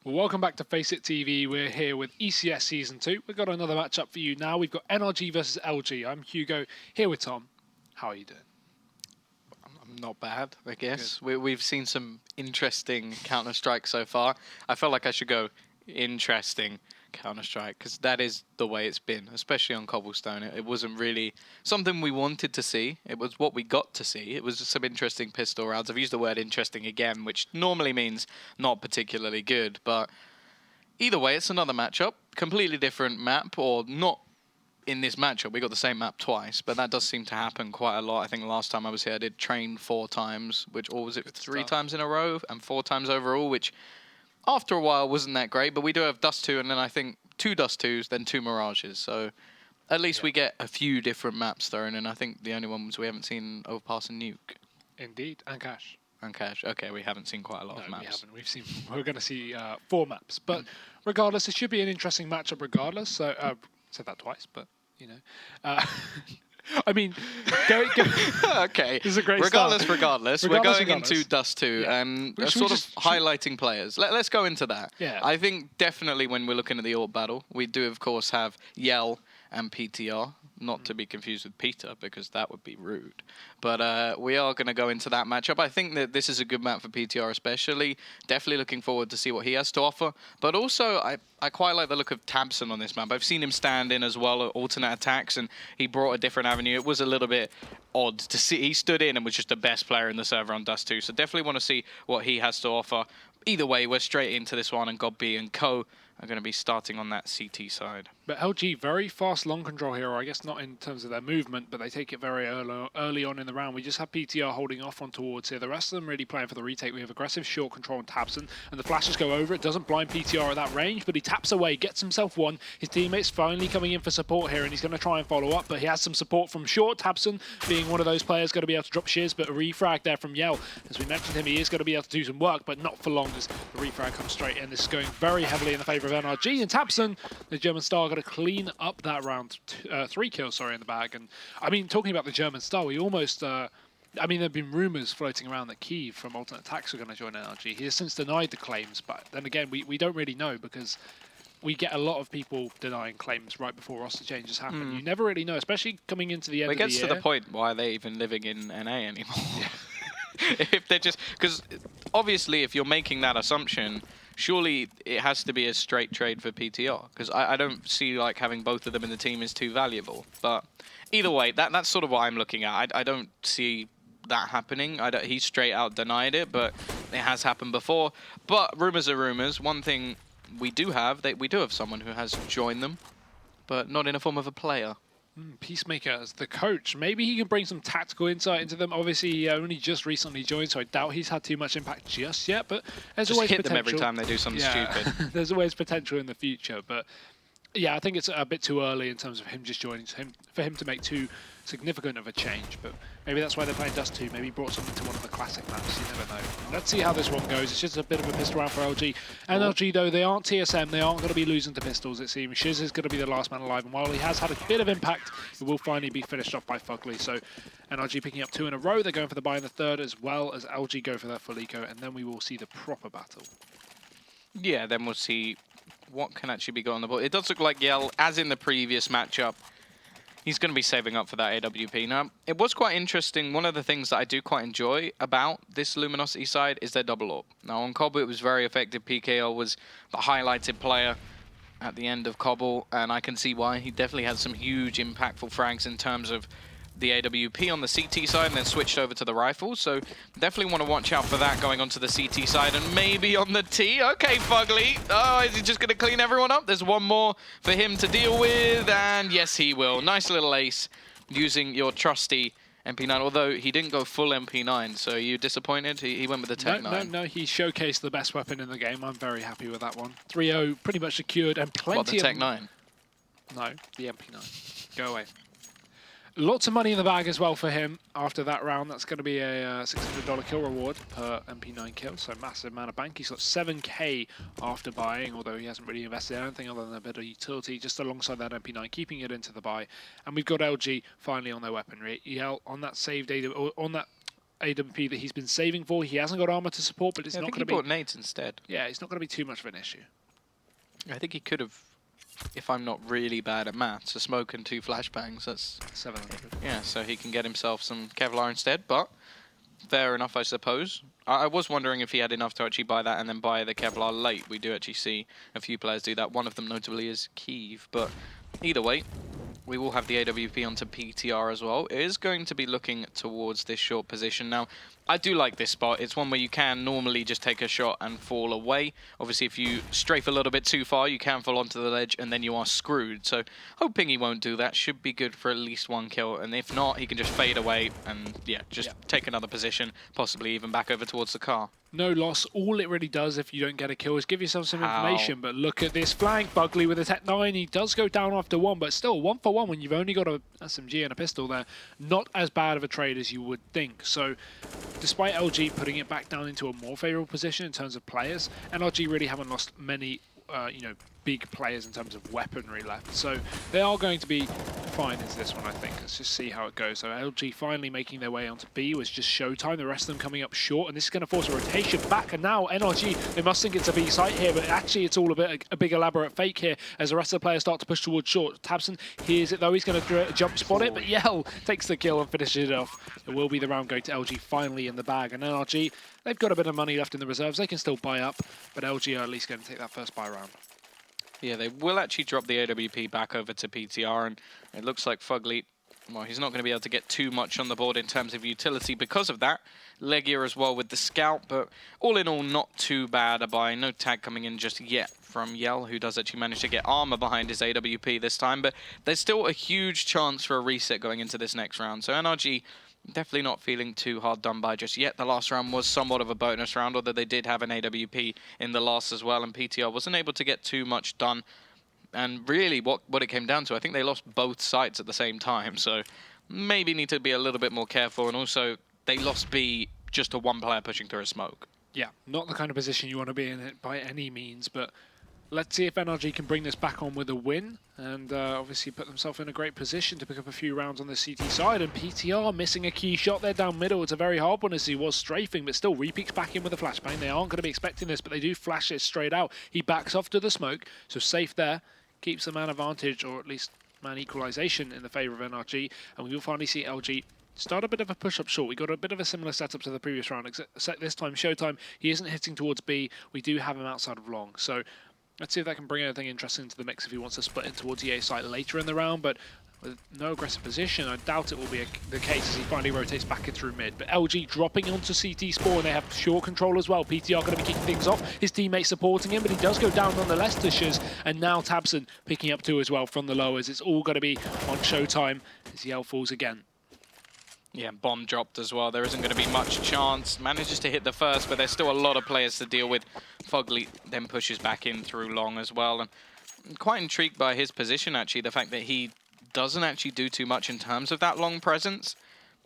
Well, welcome back to FACEIT TV. We're here with ECS Season 2. We've got another matchup for you now. We've got NRG versus LG. I'm Hugo, here with Tom. How are you doing? I'm not bad, I guess. We've seen some interesting Counter-Strike so far. I felt like I should go interesting Counter-Strike, because that is the way it's been, especially on Cobblestone. It wasn't really something we wanted to see. It was what we got to see. It was just some interesting pistol rounds. I've used the word interesting again, which normally means not particularly good, but either way, it's another matchup. Completely different map, or not in this matchup. We got the same map twice, but that does seem to happen quite a lot. I think last time I was here, I did train 4 times, or was it 3 times in a row, and 4 times overall, which after a while wasn't that great, but we do have Dust 2, and then I think 2 Dust 2s, then 2 Mirages. So at least we get a few different maps thrown in. I think the only ones we haven't seen Overpass and Nuke. Indeed, and Cash. And Cash. Okay, we haven't seen quite a lot of maps. We haven't. We're going to see 4 maps. But regardless, it should be an interesting matchup regardless. So, said that twice, but, you know. I mean, go. Okay. This is a great regardless, we're going into Dust 2 and sort of highlighting players. Let's go into that. Yeah. I think definitely when we're looking at the AWP battle, we do, of course, have Yell and PTR. Not to be confused with Peter, because that would be rude. But we are going to go into that matchup. I think that this is a good map for PTR especially. Definitely looking forward to see what he has to offer. But also, I quite like the look of tabseN on this map. I've seen him stand in as well at alternate attacks, and he brought a different avenue. It was a little bit odd to see. He stood in and was just the best player in the server on Dust 2. So definitely want to see what he has to offer. Either way, we're straight into this one, and GodB and Co are going to be starting on that CT side. But LG, very fast long control here, or I guess not in terms of their movement, but they take it very early on in the round. We just have PTR holding off on towards here. The rest of them really playing for the retake. We have aggressive short control and tabseN, and the flashes go over. It doesn't blind PTR at that range, but he taps away, gets himself one. His teammates finally coming in for support here, and he's going to try and follow up, but he has some support from short. tabseN being one of those players going to be able to drop shiz, but a refrag there from Yell. As we mentioned him, he is going to be able to do some work, but not for long as the refrag comes straight in. This is going very heavily in the favour of NRG, and tabseN, the German star, going to clean up that round. 3 kills, in the bag. And I mean, talking about the German star, we almost... I mean, there have been rumours floating around that Kiev from Alternate Attacks are going to join NRG. He has since denied the claims, but then again, we don't really know, because we get a lot of people denying claims right before roster changes happen. You never really know, especially coming into the end of the year. It gets to the point why are they even living in NA anymore? If they're just... Because obviously, if you're making that assumption, surely it has to be a straight trade for PTR, because I don't see like having both of them in the team is too valuable. But either way, that's sort of what I'm looking at. I don't see that happening. He straight out denied it, but it has happened before. But rumors are rumors. One thing we do have someone who has joined them, but not in a form of a player. Peacemaker as the coach. Maybe he can bring some tactical insight into them. Obviously, he only just recently joined, so I doubt he's had too much impact just yet. But there's always hit potential. them every time they do something stupid. There's always potential in the future. But yeah, I think it's a bit too early in terms of him just joining for him to make too significant of a change. But maybe that's why they're playing Dust 2. Maybe he brought something to one of the classic maps. You never know. Let's see how this one goes. It's just a bit of a pistol round for LG. NRG, though, they aren't TSM. They aren't going to be losing to pistols, it seems. Shiz is going to be the last man alive. And while he has had a bit of impact, it will finally be finished off by FugLy. So NRG picking up 2 in a row. They're going for the buy in the third, as well as LG go for their full eco. And then we will see the proper battle. Yeah, then we'll see what can actually be got on the board. It does look like Yell, as in the previous matchup, he's going to be saving up for that AWP. Now, it was quite interesting. One of the things that I do quite enjoy about this Luminosity side is their double AWP. Now, on Cobble, it was very effective. PKL was the highlighted player at the end of Cobble, and I can see why. He definitely had some huge impactful frags in terms of the AWP on the CT side, and then switched over to the rifles. So definitely want to watch out for that going onto the CT side, and maybe on the T. Okay, FugLy. Oh, is he just going to clean everyone up? There's one more for him to deal with, and yes, he will. Nice little ace using your trusty MP9, although he didn't go full MP9, so are you disappointed? He went with the Tech 9. No, he showcased the best weapon in the game. I'm very happy with that one. 3-0 pretty much secured, and plenty what, the Tech 9? No, the MP9. Go away. Lots of money in the bag as well for him after that round. That's going to be a $600 kill reward per MP9 kill, so massive amount of bank. He's got 7k after buying, although he hasn't really invested in anything other than a bit of utility, just alongside that MP9, keeping it into the buy. And we've got LG finally on their weaponry. EL on that save data, on that AWP that he's been saving for. He hasn't got armor to support, but it's not going to be... I think he bought nades instead. Yeah, it's not going to be too much of an issue. I think he could have, if I'm not really bad at maths, a smoke and 2 flashbangs. That's 700. Yeah, so he can get himself some Kevlar instead, but fair enough, I suppose. I was wondering if he had enough to actually buy that and then buy the Kevlar late. We do actually see a few players do that. One of them notably is Kiev, but either way, we will have the AWP onto PTR as well. It is going to be looking towards this short position. Now, I do like this spot. It's one where you can normally just take a shot and fall away. Obviously, if you strafe a little bit too far, you can fall onto the ledge and then you are screwed. So, hoping he won't do that. Should be good for at least 1 kill. And if not, he can just fade away and, yeah, just take another position, possibly even back over towards the car. No loss. All it really does if you don't get a kill is give yourself some information. But look at this flank. FugLy with a Tech 9. He does go down after 1, but still 1 for 1 when you've only got a SMG and a pistol there. Not as bad of a trade as you would think. So, despite LG putting it back down into a more favourable position in terms of players, NRG really haven't lost many, you know, big players in terms of weaponry left. So they are going to be fine as this one, I think. Let's just see how it goes. So LG finally making their way onto B was just SHOOWTiME. The rest of them coming up short, and this is going to force a rotation back. And now NRG, they must think it's a B site here, but actually it's all a big elaborate fake here as the rest of the players start to push towards short. tabseN hears it though. He's going to jump spot it, but Yell takes the kill and finishes it off. It will be the round going to LG finally in the bag. And NRG, they've got a bit of money left in the reserves. They can still buy up, but LG are at least going to take that first buy round. Yeah, they will actually drop the AWP back over to PTR, and it looks like FugLy, well, he's not going to be able to get too much on the board in terms of utility because of that. LEGIJA as well with the scout, but all in all, not too bad a buy. No tag coming in just yet from Yell, who does actually manage to get armor behind his AWP this time, but there's still a huge chance for a reset going into this next round. So NRG definitely not feeling too hard done by just yet. The last round was somewhat of a bonus round, although they did have an AWP in the last as well, and PTR wasn't able to get too much done. And really, what it came down to, I think they lost both sites at the same time, so maybe need to be a little bit more careful. And also, they lost B just to 1 player pushing through a smoke. Yeah, not the kind of position you want to be in it by any means, but let's see if NRG can bring this back on with a win and obviously put themselves in a great position to pick up a few rounds on the CT side. And PTR missing a key shot there down middle. It's a very hard one as he was strafing, but still repeats back in with a flashbang. They aren't going to be expecting this, but they do flash it straight out. He backs off to the smoke, so safe there. Keeps the man advantage, or at least man equalization in the favour of NRG. And we will finally see LG start a bit of a push up short. We got a bit of a similar setup to the previous round, except this time SHOOWTiME, he isn't hitting towards B. We do have him outside of long. So let's see if that can bring anything interesting into the mix if he wants to split in towards the A site later in the round, but with no aggressive position, I doubt it will be the case as he finally rotates back in through mid. But LG dropping onto CT spawn, they have short control as well. PTR going to be kicking things off, his teammate supporting him, but he does go down nonetheless to Shiz, and now tabseN picking up 2 as well from the lowers. It's all going to be on SHOOWTiME as Yell falls again. Yeah, bomb dropped as well. There isn't going to be much chance. Manages to hit the first, but there's still a lot of players to deal with. FugLy then pushes back in through long as well. And I'm quite intrigued by his position, actually. The fact that he doesn't actually do too much in terms of that long presence.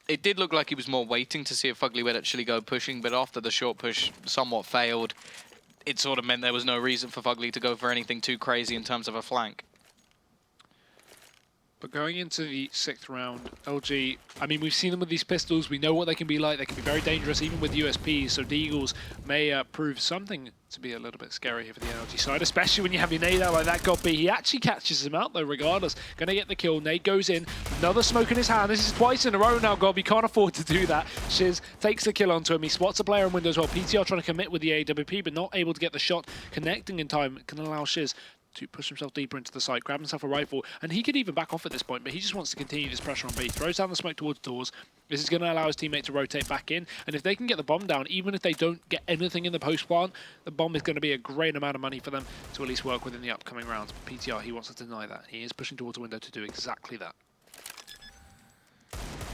It did look like he was more waiting to see if FugLy would actually go pushing, but after the short push somewhat failed, it sort of meant there was no reason for FugLy to go for anything too crazy in terms of a flank. But going into the 6th round, LG, I mean, we've seen them with these pistols. We know what they can be like. They can be very dangerous, even with USPs. So Deagles may prove something to be a little bit scary here for the NRG side, especially when you have your nade out like that. Got B. He actually catches him out, though, regardless. Going to get the kill. Nade goes in. Another smoke in his hand. This is twice in a row now, Gob. He can't afford to do that. Shiz takes the kill onto him. He spots a player in window as well. PTR trying to commit with the AWP, but not able to get the shot connecting in time. Can allow Shiz to push himself deeper into the site, grab himself a rifle, and he could even back off at this point, but he just wants to continue this pressure on B. Throws down the smoke towards doors. This is going to allow his teammate to rotate back in, and if they can get the bomb down, even if they don't get anything in the post plant, the bomb is going to be a great amount of money for them to at least work with in the upcoming rounds. But PTR, he wants to deny that. He is pushing towards the window to do exactly that.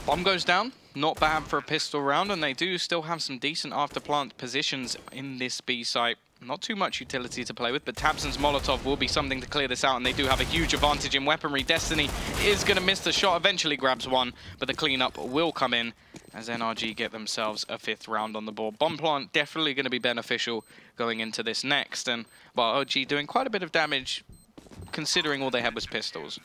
Bomb goes down. Not bad for a pistol round, and they do still have some decent after-plant positions in this B site. Not too much utility to play with, but tabseN's Molotov will be something to clear this out, and they do have a huge advantage in weaponry. Destiny is going to miss the shot, eventually grabs one, but the cleanup will come in as NRG get themselves a 5th round on the board. Bomb plant definitely going to be beneficial going into this next, and well, OG doing quite a bit of damage considering all they had was pistols.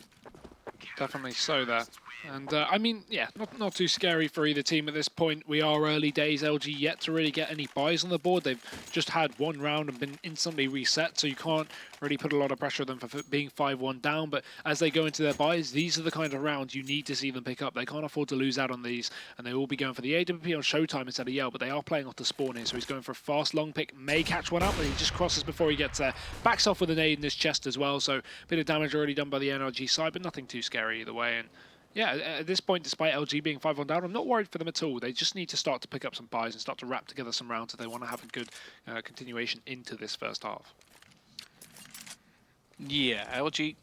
Definitely so there. And I mean, yeah, not too scary for either team at this point. We are early days. LG yet to really get any buys on the board. They've just had one round and been instantly reset, so you can't really put a lot of pressure on them for being 5-1 down. But as they go into their buys, these are the kind of rounds you need to see them pick up. They can't afford to lose out on these, and they will be going for the AWP on SHOOWTiME instead of Yell, but they are playing off the spawn here, so he's going for a fast long pick. May catch one up, but he just crosses before he gets there. Backs off with a nade in his chest as well, so a bit of damage already done by the NRG side, but nothing too scary either way. And yeah, at this point, despite LG being 5-1 down, I'm not worried for them at all. They just need to start to pick up some buys and start to wrap together some rounds if they want to have a good continuation into this first half. Yeah, LG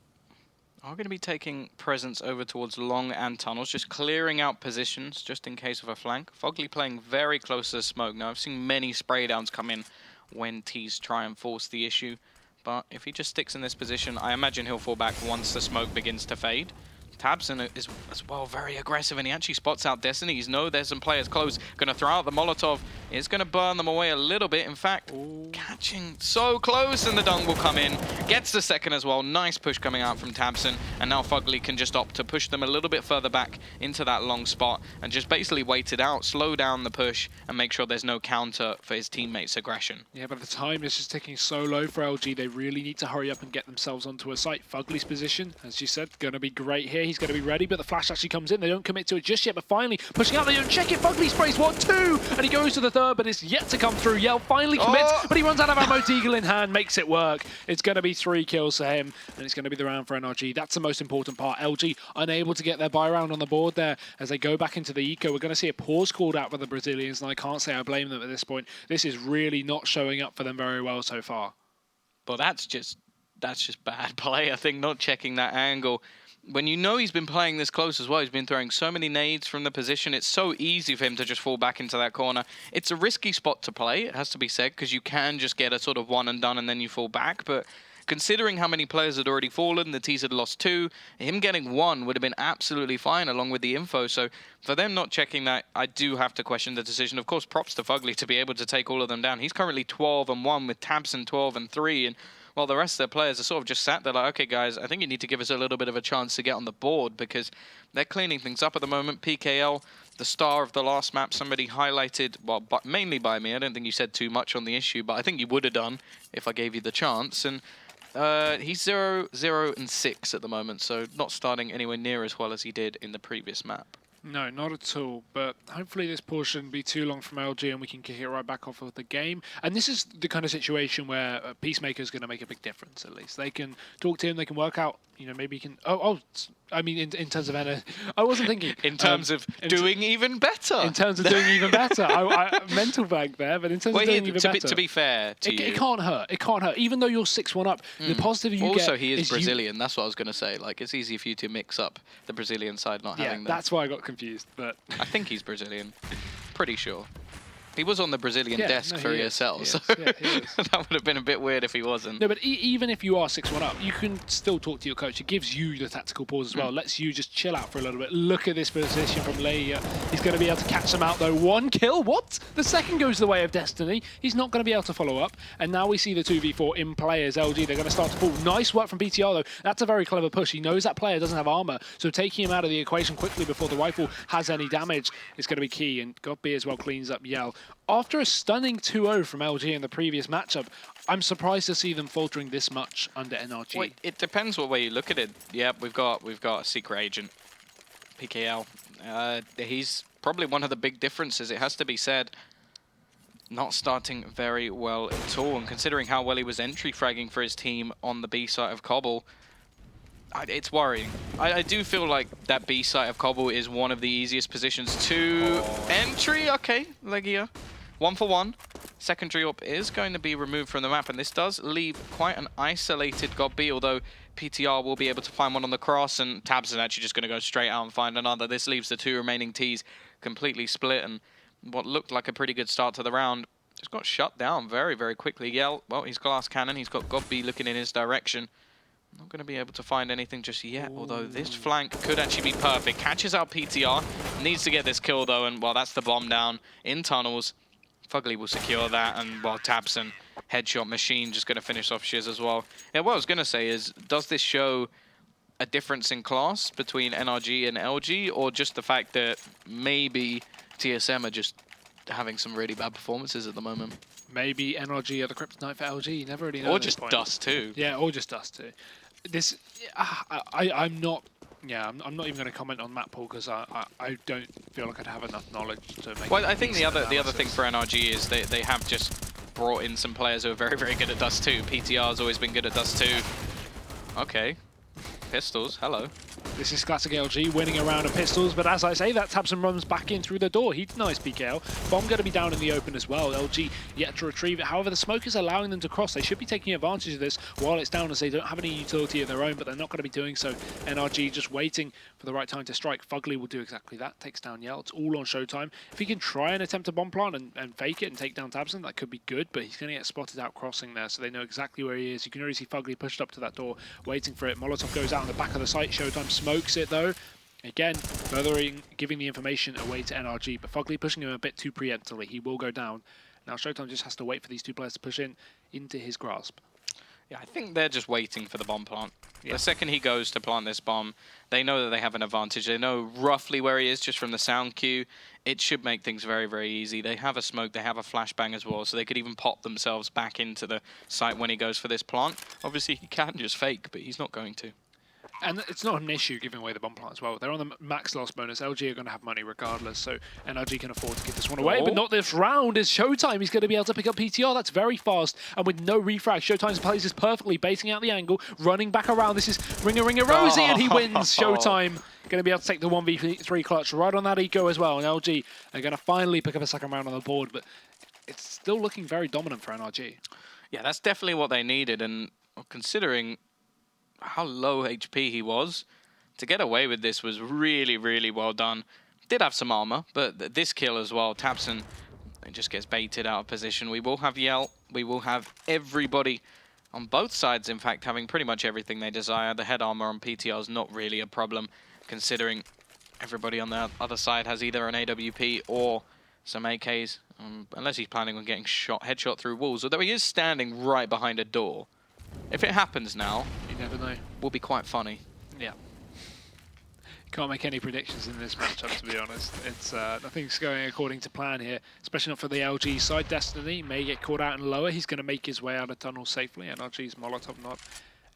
are going to be taking presence over towards long and tunnels, just clearing out positions just in case of a flank. FugLy playing very close to the smoke. Now, I've seen many spray downs come in when T's try and force the issue, but if he just sticks in this position, I imagine he'll fall back once the smoke begins to fade. tabseN is as well very aggressive, and he actually spots out Destiny. He's know there's some players close. Going to throw out the Molotov. Is going to burn them away a little bit. In fact, catching so close, and the dunk will come in. Gets the second as well. Nice push coming out from tabseN, and now FugLy can just opt to push them a little bit further back into that long spot and just basically wait it out, slow down the push, and make sure there's no counter for his teammates' aggression. Yeah, but the time is just ticking so low for LG. They really need to hurry up and get themselves onto a site. FugLy's position, as you said, going to be great here. He's going to be ready, but the flash actually comes in. They don't commit to it just yet, but finally pushing out. They don't check it. FugLy sprays 1-2, and he goes to the third, but it's yet to come through. Yell finally commits, but he runs out of ammo. Deagle in hand makes it work. It's going to be 3 kills for him, and it's going to be the round for NRG. That's the most important part. LG unable to get their buy round on the board there as they go back into the eco. We're going to see a pause called out for the Brazilians, and I can't say I blame them at this point. This is really not showing up for them very well so far. But that's just bad play, I think, not checking that angle. When you know he's been playing this close as well, he's been throwing so many nades from the position, it's so easy for him to just fall back into that corner. It's a risky spot to play, it has to be said, because you can just get a sort of one and done and then you fall back, but considering how many players had already fallen, the T's had lost 2, him getting 1 would have been absolutely fine along with the info. So for them not checking that, I do have to question the decision. Of course, props to FugLy to be able to take all of them down. He's currently 12-1 with tabseN 12-3, and while the rest of their players are sort of just sat there like, okay, guys, I think you need to give us a little bit of a chance to get on the board because they're cleaning things up at the moment. PKL, the star of the last map, somebody highlighted, well, but mainly by me. I don't think you said too much on the issue, but I think you would have done if I gave you the chance. And he's 0-0-6 at the moment, so not starting anywhere near as well as he did in the previous map. No, not at all, but hopefully this pause shouldn't be too long from LG and we can kick it right back off of the game. And this is the kind of situation where Peacemaker's going to make a big difference, at least. They can talk to him, they can work out, you know, maybe he can... I mean, in terms of... I wasn't thinking... in terms of doing even better. In terms of doing even better. I mental blank there, but in terms of doing even better. To be fair to you... It can't hurt. It can't hurt. Even though you're 6-1 up, the positive you get... Also, he is Brazilian. That's what I was going to say. Like, it's easy for you to mix up the Brazilian side not having them. Yeah, that's why I got confused, but... I think he's Brazilian. Pretty sure. He was on the Brazilian desk for ESL, so that would have been a bit weird if he wasn't. No, but even if you are 6-1 up, you can still talk to your coach. It gives you the tactical pause as well. Lets you just chill out for a little bit. Look at this position from LEGIJA. He's going to be able to catch them out, though. 1 kill? What? The second goes the way of Destiny. He's not going to be able to follow up. And now we see the 2v4 in play as LG. They're going to start to fall. Nice work from BTR, though. That's a very clever push. He knows that player doesn't have armor, so taking him out of the equation quickly before the rifle has any damage is going to be key. And GodB as well cleans up Yell. After a stunning 2-0 from LG in the previous matchup, I'm surprised to see them faltering this much under NRG. Well, it depends what way you look at it. Yeah, we've got a secret agent, PKL. He's probably one of the big differences, it has to be said. Not starting very well at all, and considering how well he was entry fragging for his team on the B side of Cobble, it's worrying. I do feel like that B side of Cobble is one of the easiest positions to entry. Okay, LEGIJA. 1 for 1. Secondary up is going to be removed from the map, and this does leave quite an isolated GodB, although PTR will be able to find one on the cross, and tabseN actually just going to go straight out and find another. This leaves the 2 remaining Ts completely split, and what looked like a pretty good start to the round just got shut down very, very quickly. Yell, well, he's glass cannon. He's got GodB looking in his direction. Not going to be able to find anything just yet, although this flank could actually be perfect. Catches out PTR, needs to get this kill though, and well, that's the bomb down in tunnels. FugLy will secure that, and well, tabseN headshot machine just going to finish off Shiz as well. Yeah, what I was going to say is, does this show a difference in class between NRG and LG, or just the fact that maybe TSM are just having some really bad performances at the moment? Maybe NRG are the kryptonite for LG. You never really know. Or at this just point. dust too. Yeah, or just dust too. This, I'm not. Yeah, I'm not even going to comment on map pool because I don't feel like I'd have enough knowledge to make. Well, I think the other analysis. thing for NRG is they have just brought in some players who are very, very good at dust too. PTR's always been good at dust too. Okay. Pistols, hello. This is classic LG winning a round of pistols, but as I say, that tabseN runs back in through the door. He denies PKL. Bomb going to be down in the open as well. LG yet to retrieve it. However, the smoke is allowing them to cross. They should be taking advantage of this while it's down, as they don't have any utility of their own, but they're not going to be doing so. NRG just waiting for the right time to strike. FugLy will do exactly that. Takes down Yell. It's all on SHOOWTiME. If he can try and attempt a bomb plant and fake it and take down tabseN, that could be good, but he's going to get spotted out crossing there, so they know exactly where he is. You can already see FugLy pushed up to that door, waiting for it. Molotov goes out on the back of the site. SHOOWTiME smokes it though. Again, giving the information away to NRG, but FugLy pushing him a bit too preemptively. He will go down. Now SHOOWTiME just has to wait for these two players to push into his grasp. Yeah, I think they're just waiting for the bomb plant. Yeah. The second he goes to plant this bomb, they know that they have an advantage. They know roughly where he is just from the sound cue. It should make things very, very easy. They have a smoke, they have a flashbang as well, so they could even pop themselves back into the site when he goes for this plant. Obviously, he can just fake, but he's not going to. And it's not an issue giving away the bomb plant as well. They're on the max loss bonus. LG are going to have money regardless, so NRG can afford to give this one away. Oh. But not this round. Is SHOOWTiME. He's going to be able to pick up PTR. That's very fast. And with no refrag, SHOOWTiME plays this perfectly, baiting out the angle, running back around. This is Ringer Rosie, and he wins. SHOOWTiME going to be able to take the 1v3 clutch right on that eco as well. And LG are going to finally pick up a second round on the board, but it's still looking very dominant for NRG. Yeah, that's definitely what they needed, and considering how low HP he was, to get away with this was really, really well done. Did have some armor, but this kill as well, tabseN, it just gets baited out of position. We will have Yell, we will have everybody on both sides, in fact, having pretty much everything they desire. The head armor on PTR is not really a problem, considering everybody on the other side has either an AWP or some AKs, unless he's planning on getting headshot through walls, although he is standing right behind a door. If it happens now, You never know. will be quite funny. Yeah. Can't make any predictions in this matchup, to be honest. It's nothing's going according to plan here, especially not for the LG side. destiny may get caught out and lower. He's going to make his way out of tunnel safely. NRG's Molotov not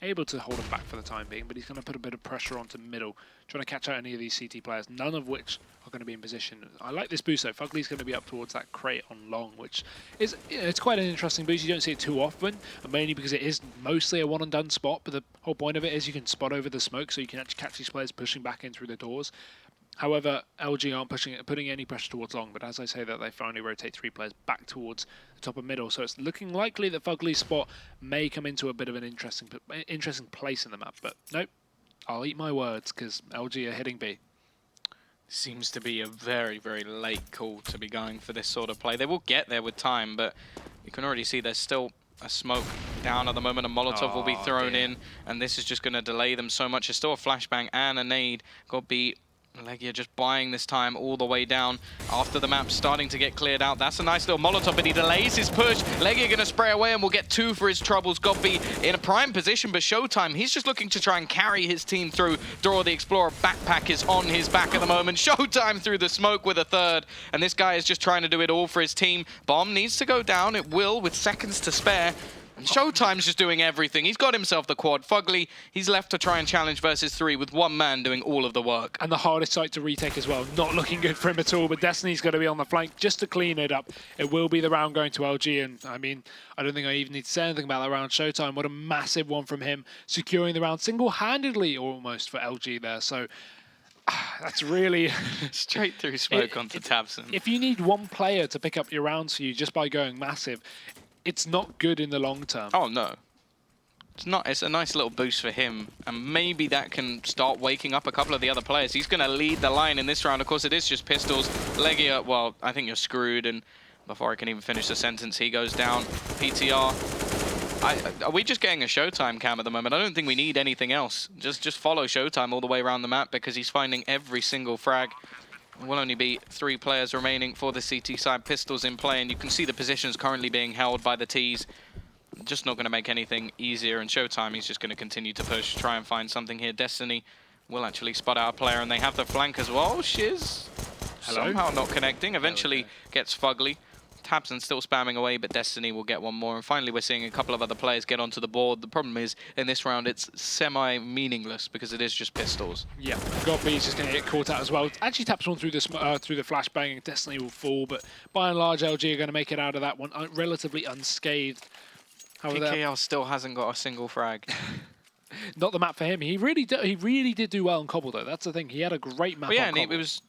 able to hold him back for the time being, but he's going to put a bit of pressure onto middle, trying to catch out any of these CT players, none of which are going to be in position. I like this boost though. FugLy's going to be up towards that crate on long, which is, it's quite an interesting boost. You don't see it too often, and mainly because it is mostly a one and done spot, but the whole point of it is you can spot over the smoke, so you can actually catch these players pushing back in through the doors. However, LG aren't putting any pressure towards long, but as I say that, they finally rotate three players back towards the top of middle, so it's looking likely that FugLy's spot may come into a bit of an interesting place in the map, but nope, I'll eat my words, because LG are hitting B. Seems to be a very, very late call to be going for this sort of play. They will get there with time, but you can already see there's still a smoke down at the moment. A Molotov will be thrown in, and this is just going to delay them so much. There's still a flashbang and a nade. Got to be LEGIJA just buying this time all the way down after the map starting to get cleared out. That's a nice little Molotov, but he delays his push. LEGIJA going to spray away and will get two for his troubles. Godby in a prime position, but SHOOWTiME, he's just looking to try and carry his team through. Dora the Explorer backpack is on his back at the moment. SHOOWTiME through the smoke with a third, and this guy is just trying to do it all for his team. Bomb needs to go down. It will with seconds to spare. And SHOOWTiME's just doing everything. He's got himself the quad. FugLy, he's left to try and challenge versus 3 with one man doing all of the work. And the hardest site to retake as well. Not looking good for him at all, but destiny's going to be on the flank just to clean it up. It will be the round going to LG, and I mean, I don't think I even need to say anything about that round. SHOOWTiME, what a massive one from him, securing the round single-handedly almost for LG there. So that's really straight through smoke onto tabseN. If you need one player to pick up your rounds for you just by going massive, it's not good in the long term. Oh no, it's not. It's a nice little boost for him, and maybe that can start waking up a couple of the other players. He's going to lead the line in this round. Of course, it is just pistols. LEGIJA, well, I think you're screwed. And before I can even finish the sentence, he goes down. PTR. Are we just getting a SHOOWTiME cam at the moment? I don't think we need anything else. Just follow SHOOWTiME all the way around the map, because he's finding every single frag. There will only be 3 players remaining for the CT side. Pistols in play, and you can see the positions currently being held by the Ts. just not going to make anything easier. And SHOOWTiME, he's just going to continue to push, try and find something here. destiny will actually spot out a player, and they have the flank as well. Shiz somehow not connecting. Eventually gets FugLy. tabseN still spamming away, but destiny will get one more. And finally, we're seeing a couple of other players get onto the board. The problem is, in this round, it's semi-meaningless because it is just pistols. Yeah, Godby's just going to get caught out as well. Actually taps one through the flashbang, and destiny will fall, but by and large, LG are going to make it out of that one relatively unscathed. PKL still hasn't got a single frag. Not the map for him. He really did do well on Cobble, though. That's the thing. He had a great map. Well, yeah, on and it was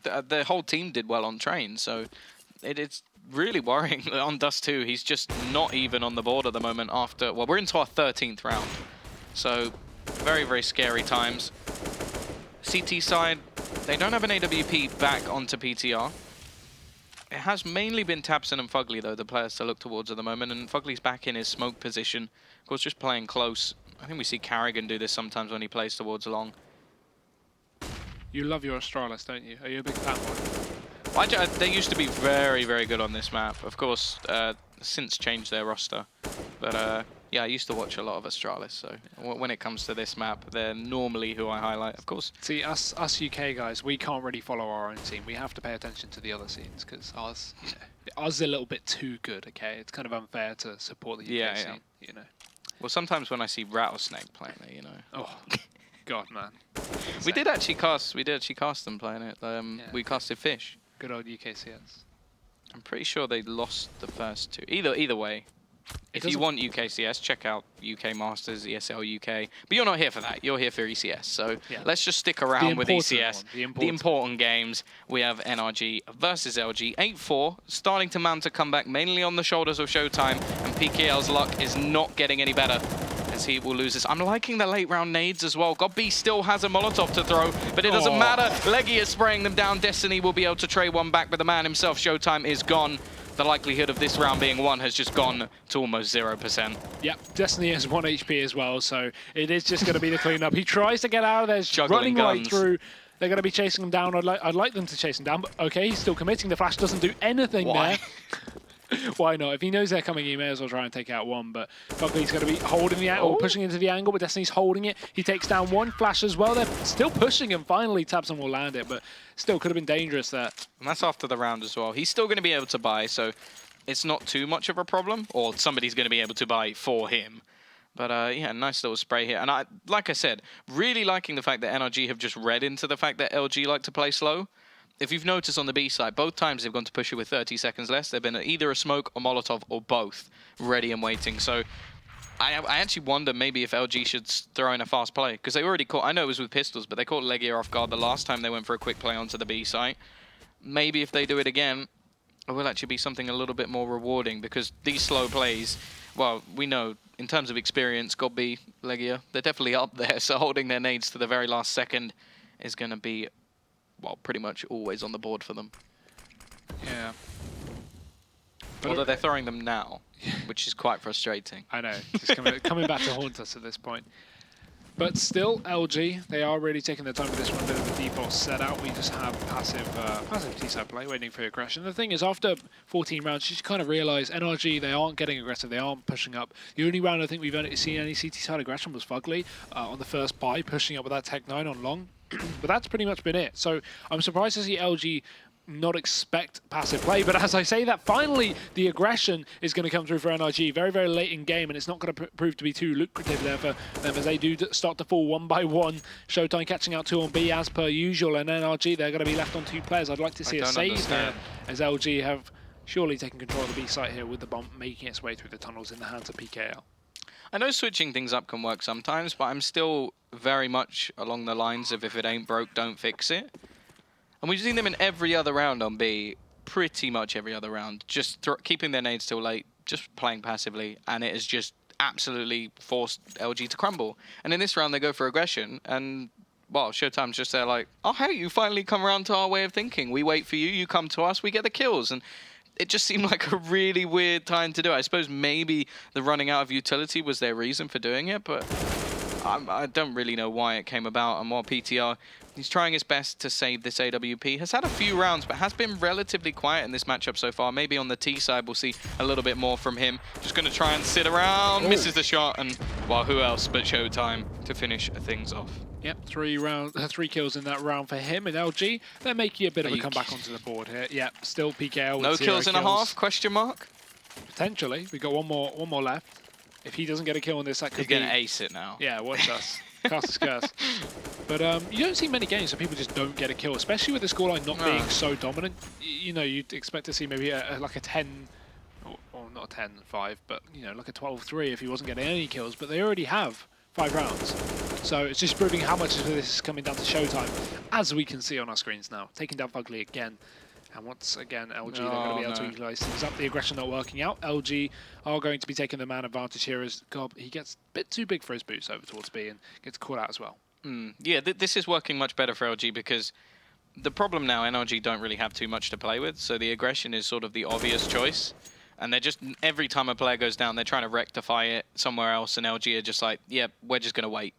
the whole team did well on train, so it's really worrying. On Dust 2, he's just not even on the board at the moment after... Well, we're into our 13th round, so very, very scary times. CT side, they don't have an AWP back onto PTR. It has mainly been tabseN and FugLy, though, the players to look towards at the moment, and FugLy's back in his smoke position. Of course, just playing close. I think we see Carrigan do this sometimes when he plays towards long. You love your Astralis, don't you? Are you a big fan one? Well, they used to be very, very good on this map. Of course, since changed their roster. But yeah, I used to watch a lot of Astralis, so when it comes to this map, they're normally who I highlight, of course. See, us UK guys, we can't really follow our own team. We have to pay attention to the other scenes, because ours is a little bit too good, okay? It's kind of unfair to support the UK scene, you know? Well, sometimes when I see Rattlesnake playing it, you know. Oh, God, man. We did actually cast them playing it. We casted Fish. Good old UKCS. I'm pretty sure they lost the first two. Either way, if you want UKCS, check out UK Masters, ESL UK. But you're not here for that. You're here for ECS. So let's just stick around with ECS. The important games. We have NRG versus LG. 8-4, starting to mount a comeback, mainly on the shoulders of SHOOWTiME. And PKL's luck is not getting any better, as he will lose this. I'm liking the late round nades as well. Godby still has a Molotov to throw, but it doesn't matter. LEGIJA is spraying them down. destiny will be able to trade one back, but the man himself, SHOOWTiME, is gone. The likelihood of this round being won has just gone to almost 0%. Yeah, destiny has 1 HP as well, so it is just going to be the cleanup. He tries to get out of there, running right through. They're going to be chasing him down. I'd like them to chase him down, but okay, he's still committing. The flash doesn't do anything there. Why not? If he knows they're coming, he may as well try and take out one, but FugLy's going to be holding the angle, pushing into the angle, but destiny's holding it. He takes down one flash as well. They're still pushing him. Finally, tabseN will land it, but still could have been dangerous there. And that's after the round as well. He's still going to be able to buy, so it's not too much of a problem, or somebody's going to be able to buy for him. But yeah, nice little spray here. And like I said, really liking the fact that NRG have just read into the fact that LG like to play slow. If you've noticed on the B side, both times they've gone to push it with 30 seconds less. They've been either a smoke, or Molotov, or both, ready and waiting. So I actually wonder maybe if LG should throw in a fast play, because they already caught, I know it was with pistols, but they caught LEGIJA off guard the last time they went for a quick play onto the B site. Maybe if they do it again, it will actually be something a little bit more rewarding, because these slow plays, well, we know in terms of experience, Godby, LEGIJA, they're definitely up there. So holding their nades to the very last second is going to be, well, pretty much always on the board for them. Yeah. Although they're throwing them now, which is quite frustrating. I know. It's coming back to haunt us at this point. But still, LG, they are really taking their time with this one. A bit of a default set out. We just have passive T-side play, waiting for aggression. The thing is, after 14 rounds, you just kind of realise NRG, they aren't getting aggressive. They aren't pushing up. The only round I think we've only seen any CT-side aggression was FugLy on the first buy, pushing up with that Tech 9 on long. But that's pretty much been it. So I'm surprised to see LG not expect passive play, but as I say that, finally the aggression is going to come through for NRG very, very late in game, and it's not going to prove to be too lucrative there for them as they do start to fall one by one. SHOOWTiME catching out 2 on B as per usual, and NRG, they're going to be left on 2 players. I'd like to see a save there, as LG have surely taken control of the B site here with the bomb making its way through the tunnels in the hands of PKL. I know switching things up can work sometimes, but I'm still very much along the lines of if it ain't broke, don't fix it. And we've seen them in every other round on B, pretty much every other round, just keeping their nades till late, just playing passively, and it has just absolutely forced LG to crumble. And in this round, they go for aggression, and, well, SHOOWTiME's just there like, oh, hey, you finally come around to our way of thinking. We wait for you, you come to us, we get the kills. And it just seemed like a really weird time to do it. I suppose maybe the running out of utility was their reason for doing it, but I don't really know why it came about, and while PTR, he's trying his best to save this AWP. Has had a few rounds, but has been relatively quiet in this matchup so far. Maybe on the T side, we'll see a little bit more from him. Just going to try and sit around, misses the shot, and, well, who else but SHOOWTiME to finish things off. Yep, 3 kills in that round for him. And LG, they're making a bit of a comeback onto the board here. Yep, still PKL with no 0 kills and a half, question mark? Potentially. We got one more left. If he doesn't get a kill on this, that could be... He's going to ace it now. Yeah, watch us. Cast his curse. But you don't see many games where people just don't get a kill, especially with the scoreline not being so dominant. You know, you'd expect to see maybe like a 10, or not a 10-5, but, you know, like a 12-3 if he wasn't getting any kills. But they already have 5 rounds. So it's just proving how much of this is coming down to SHOOWTiME, as we can see on our screens now. Taking down FugLy again. And once again, LG, they're going to be able to equalize things up. The aggression not working out. LG are going to be taking the man advantage here as Gob, he gets a bit too big for his boots over towards B and gets caught out as well. Yeah, this is working much better for LG because the problem now, NRG don't really have too much to play with, so the aggression is sort of the obvious choice. And they're just, every time a player goes down, they're trying to rectify it somewhere else, and LG are just like, yeah, we're just going to wait.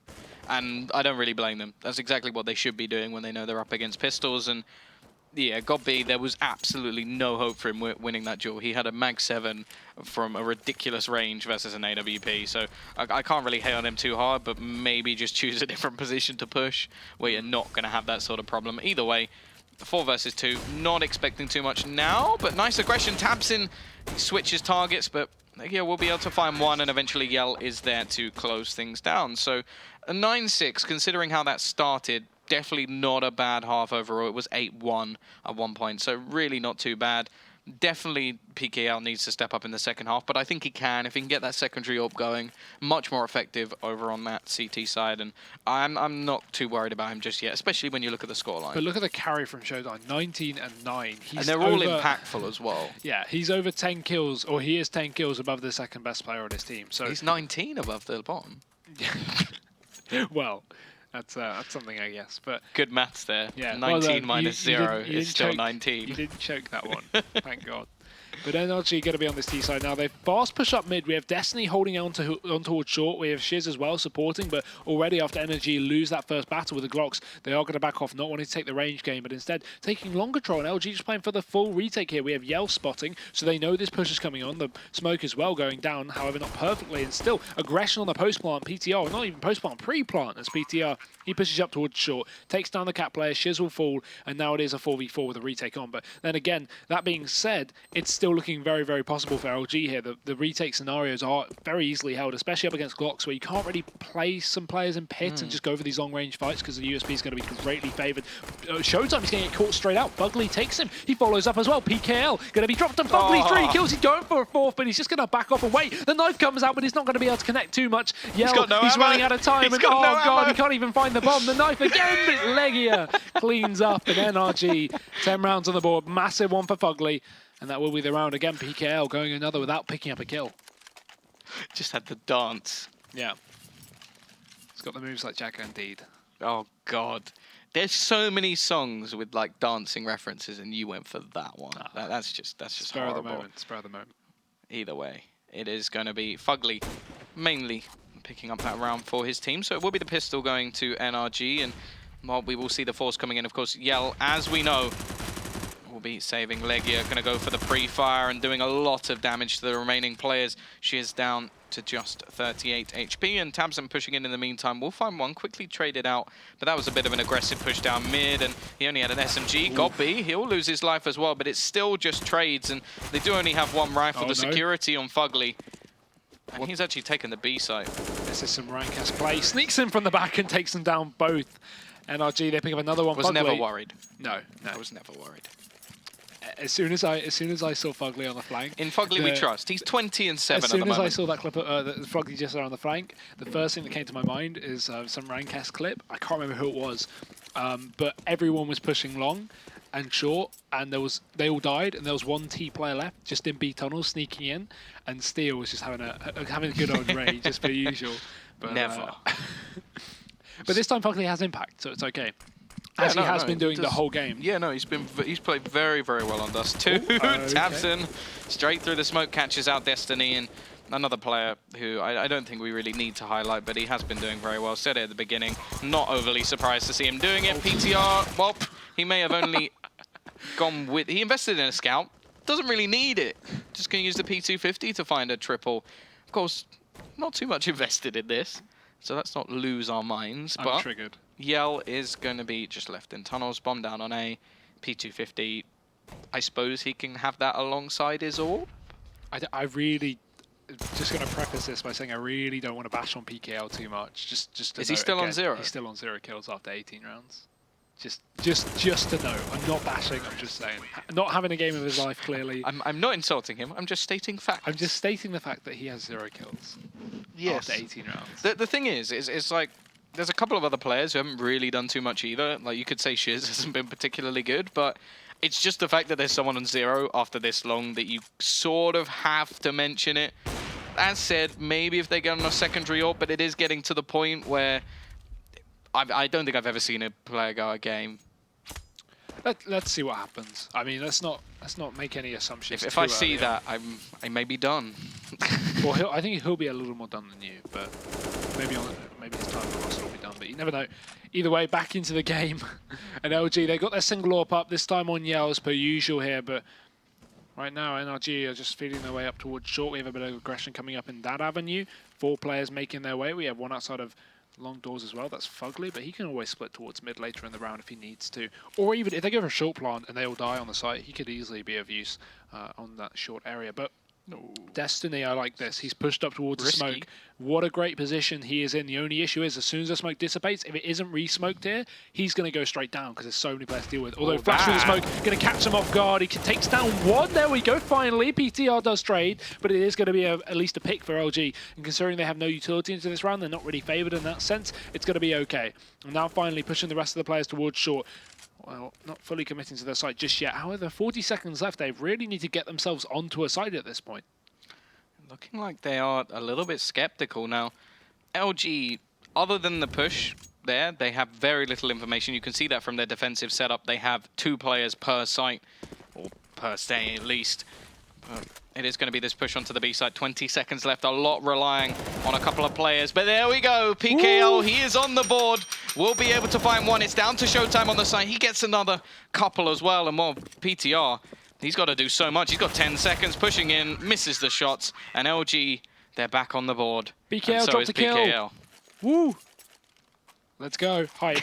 And I don't really blame them. That's exactly what they should be doing when they know they're up against pistols. And yeah, Gobby, there was absolutely no hope for him winning that duel. He had a Mag 7 from a ridiculous range versus an AWP, so I can't really hate on him too hard, but maybe just choose a different position to push where you're not going to have that sort of problem. Either way, 4 versus 2, not expecting too much now, but nice aggression. tabseN switches targets, but yeah, we'll be able to find one, and eventually Yell is there to close things down. So a 9-6, considering how that started, definitely not a bad half overall. It was 8-1 at one point, so really not too bad. Definitely PKL needs to step up in the second half, but I think he can. If he can get that secondary up going, much more effective over on that CT side, and I'm not too worried about him just yet, especially when you look at the scoreline. But look at the carry from SHOOWTiME, 19 and 9. And they're all impactful as well. Yeah, he's over 10 kills, or he is 10 kills above the second best player on his team. So he's 19 above the bottom. Well, that's something, I guess. But good maths there. Yeah, 19 minus 0 is still 19. You didn't choke that one, thank God. But NRG going to be on this T side now. They fast push up mid. We have Destiny holding on towards short. We have Shiz as well supporting, but already after NRG lose that first battle with the Glocks, they are going to back off, not wanting to take the range game, but instead taking long control. And LG just playing for the full retake here. We have Yell spotting, so they know this push is coming on. The smoke as well going down, however not perfectly, and still aggression on the post plant. PTR, not even post plant, pre-plant as PTR. He pushes up towards short, takes down the cat player, Shiz will fall, and now it is a 4v4 with a retake on. But then again, that being said, it's still looking very, very possible for LG here. The retake scenarios are very easily held, especially up against Glocks, where you can't really play some players in pit and just go for these long-range fights because the USP is going to be greatly favoured. SHOOWTiME is going to get caught straight out. FugLy takes him. He follows up as well. PKL going to be dropped to FugLy. 3 kills. He's going for a 4th, but he's just going to back off and wait. The knife comes out, but he's not going to be able to connect too much. Yell, he's running out of time, and oh god, he can't even find the bomb. The knife again, but LEGIJA cleans up, and NRG 10 rounds on the board. Massive one for FugLy. And that will be the round again. PKL going another without picking up a kill. Just had the dance. Yeah. It's got the moves like Jack indeed. Oh, God. There's so many songs with, like, dancing references, and you went for that one. That's just spur horrible. Of the moment. Spur of the moment. Either way, it is going to be FugLy mainly picking up that round for his team. So it will be the pistol going to NRG, and well, we will see the force coming in. Of course, Yell, as we know, will be saving LEGIJA, going to go for the pre-fire and doing a lot of damage to the remaining players. She is down to just 38 HP, and tabseN pushing in the meantime. We'll find one, quickly traded out, but that was a bit of an aggressive push down mid, and he only had an SMG. Gobby, he'll lose his life as well, but it's still just trades, and they do only have one rifle. Security on FugLy, and he's actually taken the B site. This is some rank-ass play. Sneaks in from the back and takes them down both. NRG, they pick up another one. Was never worried. No, I was never worried. As soon as I saw FugLy on the flank, in FugLy we trust. He's 20 and 7 at the moment. As soon as I saw that clip of FugLy just there on the flank, the first thing that came to my mind is some rank-ass clip. I can't remember who it was, but everyone was pushing long and short, and they all died, and there was one T player left just in B tunnel sneaking in, and Steel was just having a good old rage, just per usual. But, never. But this time FugLy has impact, so it's okay. As he has been doing the whole game. Yeah, no, he's played very, very well on Dust 2. tabseN straight through the smoke, catches out Destiny, and another player who I don't think we really need to highlight, but he has been doing very well. Said it at the beginning. Not overly surprised to see him doing it. PTR, well, he may have only gone with... He invested in a scout. Doesn't really need it. Just going to use the P250 to find a triple. Of course, not too much invested in this, so let's not lose our minds. I'm but triggered. Yell is going to be just left in tunnels. Bomb down on A. P250. I suppose he can have that alongside his orb. I really... Just going to preface this by saying I really don't want to bash on PKL too much. Just Is he still on 0? He's still on 0 kills after 18 rounds. Just to know. I'm not bashing, I'm just saying. Not having a game of his life, clearly. I'm not insulting him, I'm just stating facts. I'm just stating the fact that he has 0 kills after 18 rounds. The thing is it's like, there's a couple of other players who haven't really done too much either. Like, you could say Shiz hasn't been particularly good, but it's just the fact that there's someone on 0 after this long that you sort of have to mention it. As said, maybe if they get on a secondary orb, but it is getting to the point where I don't think I've ever seen a player go a game. Let's see what happens. I mean, let's not make any assumptions. If I see that, I may be done. Well, I think he'll be a little more done than you, but maybe his time for roster will be done. But you never know. Either way, back into the game. And LG, they got their single AWP up this time on Yell as per usual here, but right now NRG are just feeding their way up towards short. We have a bit of aggression coming up in that avenue. 4 players making their way. We have one outside of long doors as well. That's FugLy, but he can always split towards mid later in the round if he needs to. Or even if they go for a short plant and they all die on the site, he could easily be of use on that short area. But Destiny, I like this. He's pushed up towards the smoke. What a great position he is in. The only issue is as soon as the smoke dissipates, if it isn't re-smoked here, he's going to go straight down because there's so many players to deal with. Although flash through the smoke, going to catch him off guard. He takes down one. There we go, finally. PTR does trade, but it is going to be at least a pick for LG. And considering they have no utility into this round, they're not really favoured in that sense, it's going to be okay. And now finally pushing the rest of the players towards short. Well, not fully committing to their site just yet. However, 40 seconds left. They really need to get themselves onto a site at this point. Looking like they are a little bit skeptical now. LG, other than the push there, they have very little information. You can see that from their defensive setup. They have 2 players per site, or per stay at least. But it is going to be this push onto the B side. 20 seconds left. A lot relying on a couple of players. But there we go. PKL, he is on the board. We'll be able to find one. It's down to SHOOWTiME on the side. He gets another couple as well. And more PTR. He's got to do so much. He's got 10 seconds, pushing in, misses the shots, and LG, they're back on the board. PKL so dropped is a kill. PKL. Woo! Let's go. Hype.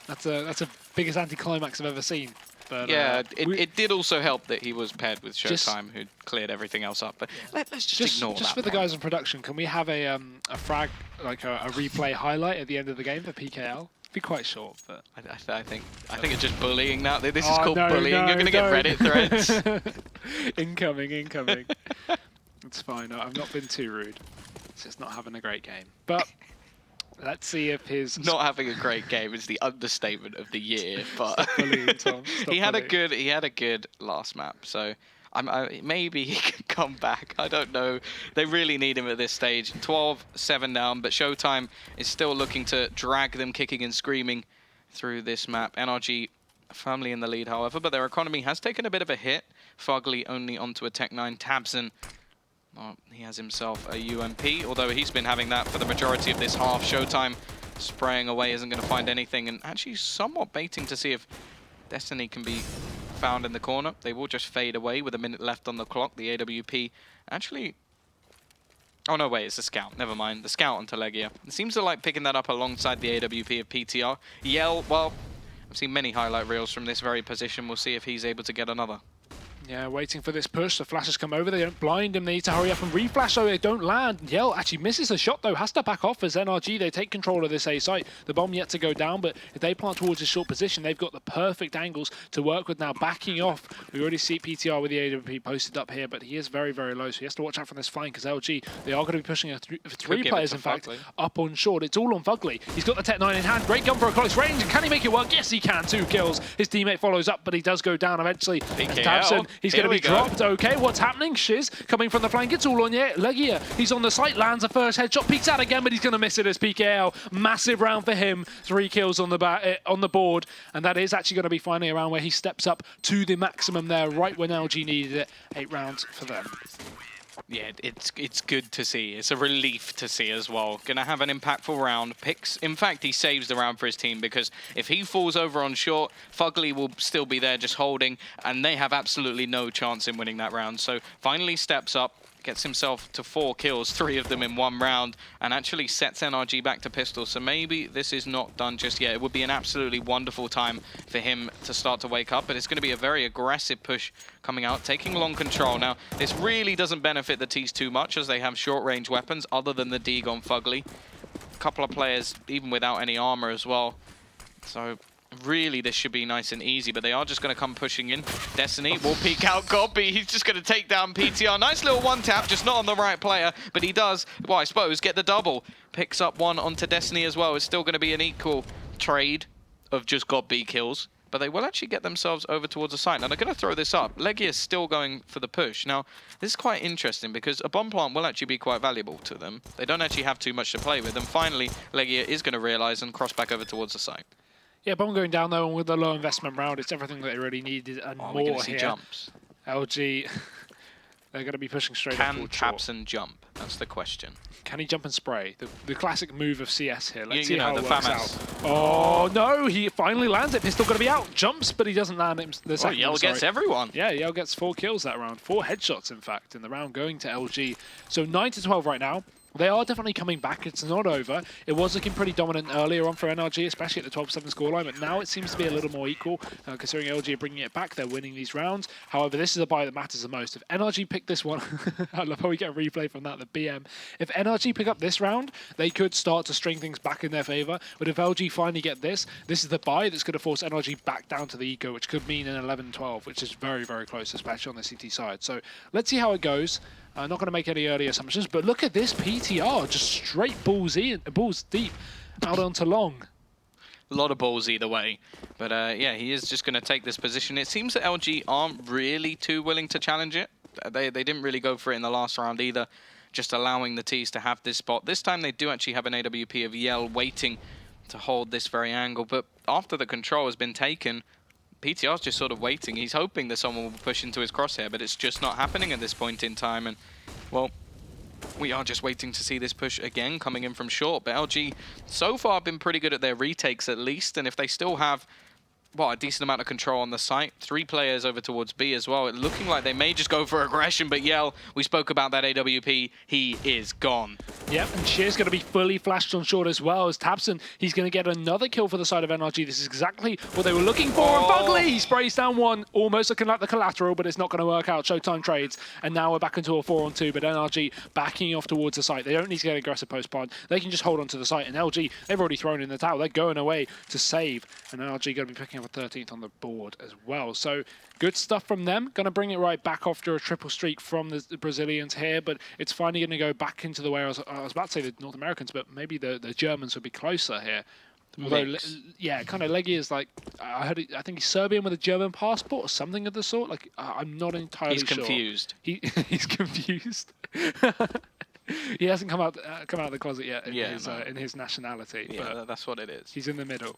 That's a biggest anticlimax I've ever seen. But, yeah, it did also help that he was paired with SHOOWTiME, who cleared everything else up. But let's just ignore that. Just for the guys in production, can we have a frag, like a replay highlight at the end of the game for PKL? Be quite short, but I think it's just bullying now. This is called bullying. You're gonna get Reddit threads. Incoming. It's fine. I've not been too rude. It's just not having a great game. But let's see if his not having a great game is the understatement of the year. But Stop bullying, Tom. Stop he had bullying. a good last map. So. Maybe he can come back. I don't know. They really need him at this stage. 12-7 down, but SHOOWTiME is still looking to drag them kicking and screaming through this map. NRG firmly in the lead, however, but their economy has taken a bit of a hit. FugLy only onto a Tech-9. tabseN, well, he has himself a UMP, although he's been having that for the majority of this half. SHOOWTiME spraying away, isn't going to find anything, and actually somewhat baiting to see if Destiny can be found in the corner. They will just fade away with a minute left on the clock. The AWP actually... Oh, no, wait, it's the scout. Never mind. The scout onto LEGIJA. It seems to like picking that up alongside the AWP of PTR. Yell, well, I've seen many highlight reels from this very position. We'll see if he's able to get another. Yeah, waiting for this push. The flashes come over. They don't blind him. They need to hurry up and reflash so they don't land. Yell actually misses the shot, though. Has to back off as NRG. They take control of this A site. The bomb yet to go down, but if they plant towards a short position, they've got the perfect angles to work with now. Backing off. We already see PTR with the AWP posted up here, but he is very, very low, so he has to watch out from this flank because LG, they are going to be pushing three players, in fact, up on short. It's all on FugLy. He's got the Tech-9 in hand. Great gun for a close range. And can he make it work? Yes, he can. 2 kills. His teammate follows up, but he does go down eventually. tabseN, he's going to be dropped. Okay, what's happening? Shiz coming from the flank. It's all on LEGIJA. He's on the site, lands a first headshot, peeks out again, but he's going to miss it as PKL. Massive round for him. 3 kills on the board, and that is actually going to be finally a round where he steps up to the maximum there, right when LG needed it. 8 rounds for them. Yeah, it's good to see. It's a relief to see as well. Gonna have an impactful round. In fact, he saves the round for his team, because if he falls over on short, FugLy will still be there just holding, and they have absolutely no chance in winning that round. So finally steps up, gets himself to 4 kills, 3 of them in 1 round, and actually sets NRG back to pistol. So maybe this is not done just yet. It would be an absolutely wonderful time for him to start to wake up, but it's going to be a very aggressive push coming out, taking long control. Now, this really doesn't benefit the T's too much, as they have short-range weapons other than the Dayik on FugLy. A couple of players even without any armor as well. So really, this should be nice and easy, but they are just going to come pushing in. destiny will peek out Gobby. He's just going to take down PTR. Nice little one-tap, just not on the right player, but he does, well, I suppose, get the double. Picks up 1 onto destiny as well. It's still going to be an equal trade of just Gobby kills, but they will actually get themselves over towards the site. Now, they're going to throw this up. LEGIJA is still going for the push. Now, this is quite interesting, because a bomb plant will actually be quite valuable to them. They don't actually have too much to play with, and finally, LEGIJA is going to realize and cross back over towards the site. Yeah, bomb going down though, and with the low investment round, it's everything that they really needed and more we're gonna see here. Jumps. LG, they're going to be pushing straight up Can towards short. tabseN jump? That's the question. Can he jump and spray? The classic move of CS here. Let's see you know, how the it works famous. out. Oh, no, he finally lands it. Pistol going to be out. Jumps, but he doesn't land it the second. Yell gets everyone. Yeah, Yell gets 4 kills that round. 4 headshots, in fact, in the round going to LG. So 9-12 right now. They are definitely coming back. It's not over. It was looking pretty dominant earlier on for NRG, especially at the 12-7 scoreline, but now it seems to be a little more equal, considering LG are bringing it back. They're winning these rounds. However, this is a buy that matters the most. If NRG pick this one, I love how we get a replay from that, the BM. If NRG pick up this round, they could start to string things back in their favor. But if LG finally get this is the buy that's going to force NRG back down to the eco, which could mean an 11-12, which is very, very close, especially on the CT side. So let's see how it goes. I'm not going to make any early assumptions, but look at this PTR, just straight balls deep out onto long. A lot of balls either way. But yeah, he is just going to take this position. It seems that LG aren't really too willing to challenge it. They didn't really go for it in the last round either, just allowing the T's to have this spot. This time they do actually have an AWP of Yell waiting to hold this very angle, but after the control has been taken, PTR's just sort of waiting. He's hoping that someone will push into his crosshair, but it's just not happening at this point in time. And, well, we are just waiting to see this push again coming in from short. But LG so far have been pretty good at their retakes at least. And if they still have, well, a decent amount of control on the site, 3 players over towards B as well, it looking like they may just go for aggression. But Yell, we spoke about that AWP, he is gone. Yep, and Shear's going to be fully flashed on short as well as tabseN. He's going to get another kill for the side of NRG. This is exactly what they were looking for. And FugLy, he sprays down 1, almost looking like the collateral, but it's not going to work out. SHOOWTiME trades, and now we're back into a 4-on-2, but NRG backing off towards the site. They don't need to get aggressive post-plant. They can just hold on to the site, and LG, they've already thrown in the towel. They're going away to save, and NRG going to be picking up a 13th on the board as well. So good stuff from them. Going to bring it right back after a triple streak from the Brazilians here, but it's finally going to go back into the way I was about to say the North Americans, but maybe the Germans would be closer here. Although, yeah, kind of LEGIJA is like, I think he's Serbian with a German passport or something of the sort. Like, I'm not entirely sure. He's confused. He's confused. He hasn't come out of the closet yet in his nationality. Yeah, but that's what it is. He's in the middle.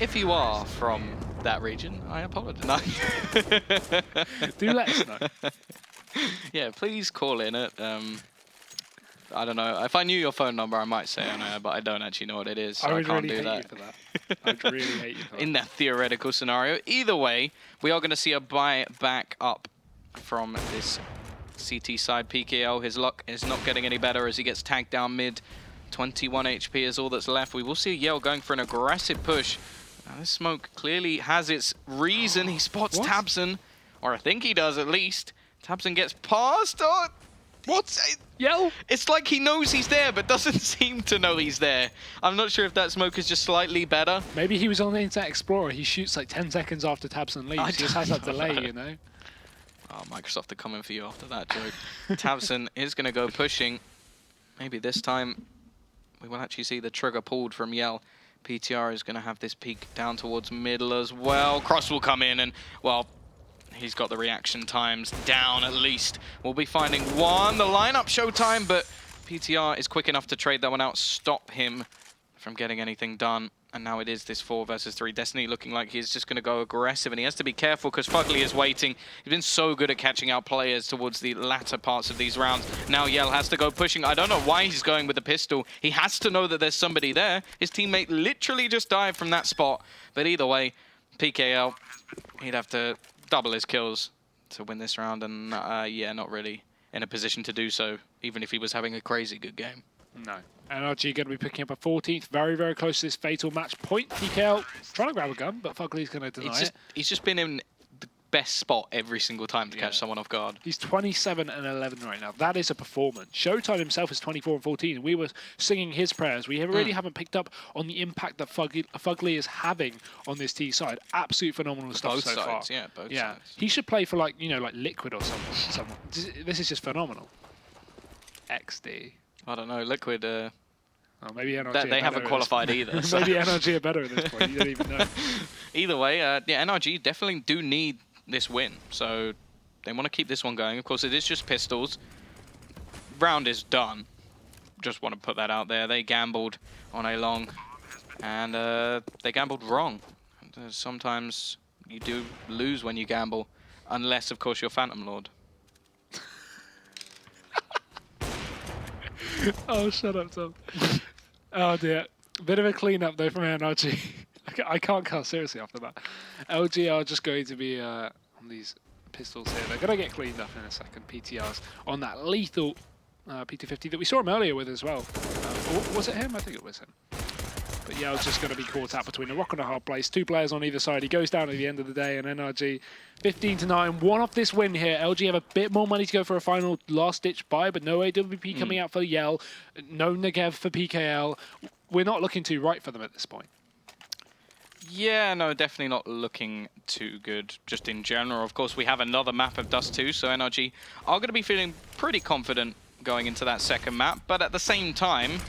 If you are from that region, I apologize. Do let us know. Yeah, please call in it. I don't know. If I knew your phone number, I might say on air, but I don't actually know what it is, so I can't do that. I'd really hate you for that. In that theoretical scenario. Either way, we are going to see a buy back up from this CT side. PKL, his luck is not getting any better as he gets tagged down mid. 21 HP is all that's left. We will see Yell going for an aggressive push. Now, this smoke clearly has its reason. He spots tabseN, or I think he does at least. tabseN gets past. Oh, what? Yell? It's like he knows he's there, but doesn't seem to know he's there. I'm not sure if that smoke is just slightly better. Maybe he was on the Internet Explorer. He shoots like 10 seconds after tabseN leaves. He just has that delay, you know? Oh, Microsoft are coming for you after that joke. tabseN is going to go pushing. Maybe this time we will actually see the trigger pulled from Yell. PTR is going to have this peek down towards middle as well. Cross will come in and, well, he's got the reaction times down at least. We'll be finding 1. The lineup SHOOWTiME, but PTR is quick enough to trade that one out, stop him from getting anything done. And now it is this 4 versus 3. Destiny looking like he's just going to go aggressive, and he has to be careful because FugLy is waiting. He's been so good at catching out players towards the latter parts of these rounds. Now Yell has to go pushing. I don't know why he's going with the pistol. He has to know that there's somebody there. His teammate literally just died from that spot. But either way, PKL, he'd have to double his kills to win this round, and yeah, not really in a position to do so, even if he was having a crazy good game. No. NRG going to be picking up a 14th, very, very close to this fatal match point. PKL trying to grab a gun, but FugLy's going to deny it. He's just been in the best spot every single time to catch someone off guard. He's 27 and 11 right now. That is a performance. SHOOWTiME himself is 24 and 14. We were singing his prayers. We really haven't picked up on the impact that FugLy is having on this T side. Absolute phenomenal stuff Both so sides, far. yeah, both sides. He should play for like Liquid or someone. This is just phenomenal. XD. I don't know, Liquid. Oh, maybe NRG They haven't qualified either. So. Maybe NRG are better at this point. You don't even know. Either way, yeah, NRG definitely do need this win, so they want to keep this one going. Of course, it is just pistols. Round is done. Just want to put that out there. They gambled on a long, and they gambled wrong. Sometimes you do lose when you gamble, unless, of course, you're Phantom Lord. Oh, shut up, Tom. Oh, dear. Bit of a clean-up, though, from NRG. I can't cast seriously after that. LG are just going to be on these pistols here. They're going to get cleaned up in a second. PTRs on that lethal PT50 that we saw him earlier with as well. Was it him? I think it was him. But yeah, I was just going to be caught out between a rock and a hard place. 2 players on either side. He goes down at the end of the day, and NRG 15-9. One off this win here. LG have a bit more money to go for a final last-ditch buy, but no AWP coming out for Yell. No Negev for PKL. We're not looking too right for them at this point. Yeah, no, definitely not looking too good, just in general. Of course, we have another map of Dust 2, so NRG are going to be feeling pretty confident going into that second map, but at the same time,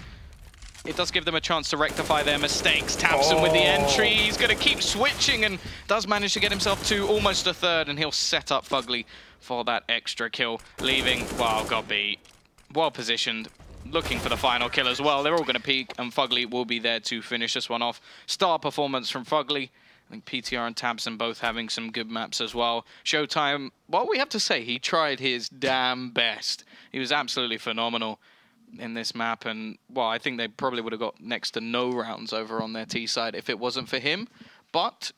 it does give them a chance to rectify their mistakes. tabseN with the entry. He's going to keep switching and does manage to get himself to almost a third, and he'll set up FugLy for that extra kill, leaving, well, got beat. Well positioned, looking for the final kill as well. They're all going to peek, and FugLy will be there to finish this one off. Star performance from FugLy. I think PTR and tabseN both having some good maps as well. SHOOWTiME, well, we have to say, he tried his damn best. He was absolutely phenomenal in this map, and well, I think they probably would have got next to no rounds over on their T side if it wasn't for him, but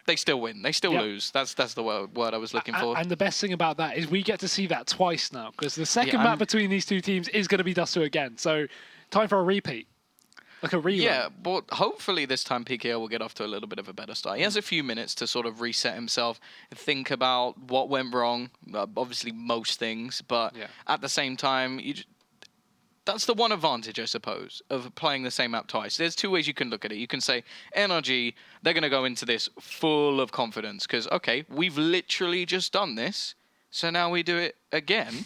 they still win. They still lose. That's the word I was looking for. And the best thing about that is we get to see that twice now, because the second map between these two teams is going to be Dust 2 again, so time for a repeat. Like a rerun. Yeah, but hopefully this time PKL will get off to a little bit of a better start. He has a few minutes to sort of reset himself, think about what went wrong, obviously most things, but at the same time, that's the one advantage, I suppose, of playing the same map twice. There's 2 ways you can look at it. You can say, NRG, they're going to go into this full of confidence, because, okay, we've literally just done this, so now we do it again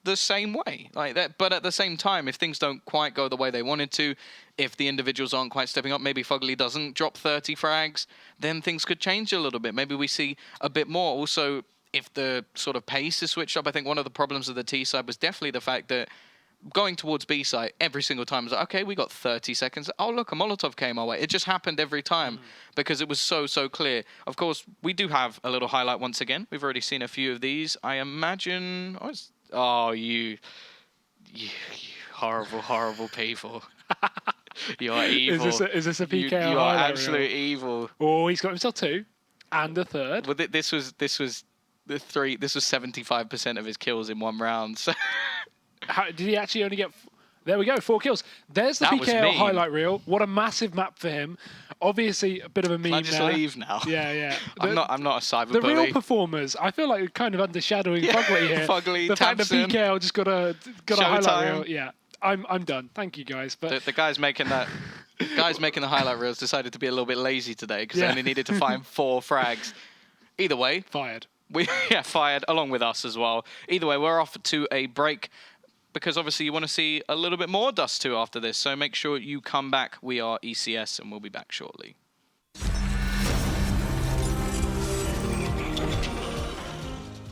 the same way, like that. But at the same time, if things don't quite go the way they wanted to, if the individuals aren't quite stepping up, maybe FugLy doesn't drop 30 frags, then things could change a little bit. Maybe we see a bit more. Also, if the sort of pace is switched up, I think one of the problems of the T side was definitely the fact that going towards B side every single time was like, okay, we got 30 seconds. Oh, look, a Molotov came our way. It just happened every time because it was so clear. Of course, we do have a little highlight once again. We've already seen a few of these. I imagine... Oh, you horrible people. You are evil. Is this a PKL? You are absolute evil. Oh, he's got himself 2 and a third. Well, this was the 3. This was 75% of his kills in one round. So did he actually only get? There we go, 4 kills. There's the PKL highlight reel. What a massive map for him. Obviously, a bit of a meme. Can I just leave now? Yeah. I'm not a cyber The bully. real performers, I feel like you're kind of undershadowing FugLy here. FugLy, the fact that tabseN, PKL just got a highlight reel. Yeah, I'm done. Thank you guys. But the guys making that. Guys making the highlight reels decided to be a little bit lazy today because they only needed to find 4 frags. Either way, fired. Fired along with us as well. Either way, we're off to a break, because obviously you want to see a little bit more Dust 2 after this, so make sure you come back. We are ECS, and we'll be back shortly.